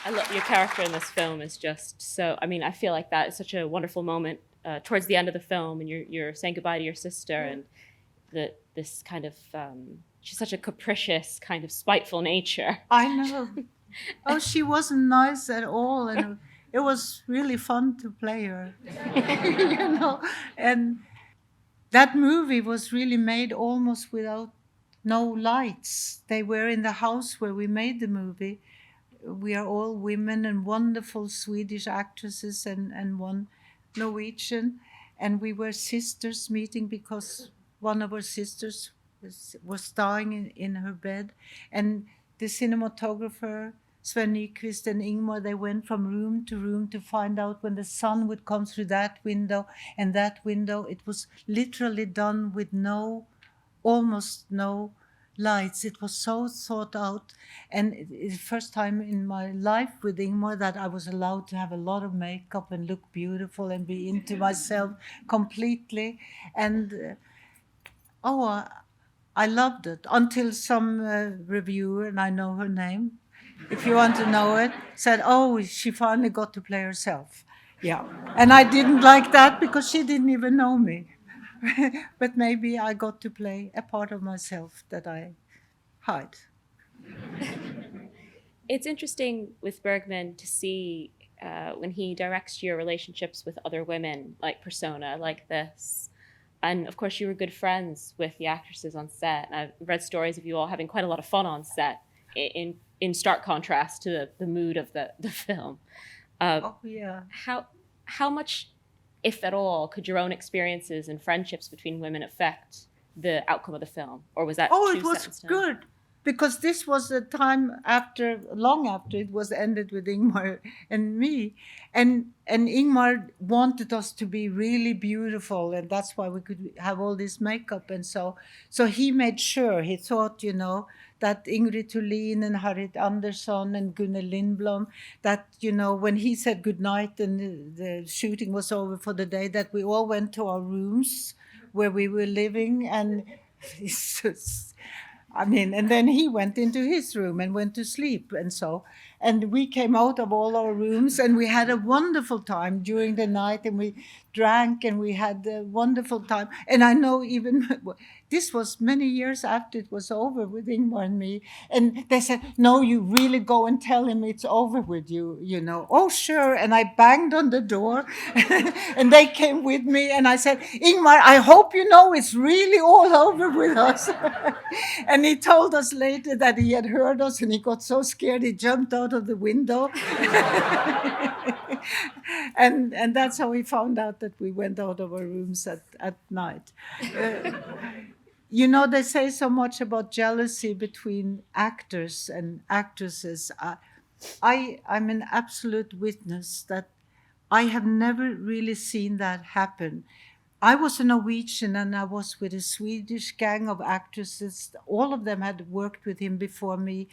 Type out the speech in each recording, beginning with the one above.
I love your character in this film is just so. I mean, I feel like that is such a wonderful moment towards the end of the film, and you're saying goodbye to your sister, and this kind of she's such a capricious, kind of spiteful nature. I know. Oh, she wasn't nice at all, and it was really fun to play her. you know, and that movie was really made almost without no lights. They were in the house where we made the movie. We are all women and wonderful Swedish actresses and one Norwegian. And we were sisters meeting because one of our sisters was dying in her bed. And the cinematographer, Sven Nykvist and Ingmar, they went from room to room to find out when the sun would come through that window and that window. It was literally done with almost no lights. It was so thought out. And it's the first time in my life with Ingmar that I was allowed to have a lot of makeup and look beautiful and be into myself completely. And I loved it until some reviewer, and I know her name, if you want to know it, said, oh, she finally got to play herself. Yeah. And I didn't like that because she didn't even know me. But maybe I got to play a part of myself that I hide. It's interesting with Bergman to see when he directs your relationships with other women, like Persona, like this. And of course, you were good friends with the actresses on set. And I've read stories of you all having quite a lot of fun on set, in stark contrast to the mood of the film. Oh, yeah. How much, if at all, could your own experiences and friendships between women affect the outcome of the film? Or was that Oh, too it was set in stone? good because this was a time long after it was ended with Ingmar and me, and Ingmar wanted us to be really beautiful, and that's why we could have all this makeup, and so he made sure. He thought, that Ingrid Thulin and Harriet Andersson and Gunnel Lindblom, that when he said goodnight and the shooting was over for the day, that we all went to our rooms where we were living, and it's just, I mean, and then he went into his room and went to sleep. And we came out of all our rooms and we had a wonderful time during the night, and we drank and we had a wonderful time. And I know even this was many years after it was over with Ingmar and me. And they said, no, you really go and tell him it's over with you. Oh, sure. And I banged on the door and they came with me. And I said, Ingmar, I hope you know it's really all over with us. And he told us later that he had heard us and he got so scared he jumped out of the window. and that's how he found out that we went out of our rooms at night. They say so much about jealousy between actors and actresses. I'm an absolute witness that I have never really seen that happen. I was a Norwegian and I was with a Swedish gang of actresses. All of them had worked with him before me.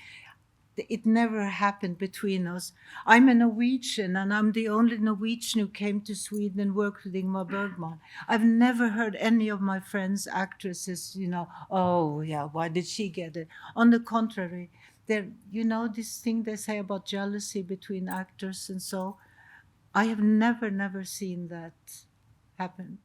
It never happened between us. I'm a Norwegian and I'm the only Norwegian who came to Sweden and worked with Ingmar Bergman. I've never heard any of my friends, actresses, oh yeah, why did she get it? On the contrary, this thing they say about jealousy between actors and so, I have never seen that happen.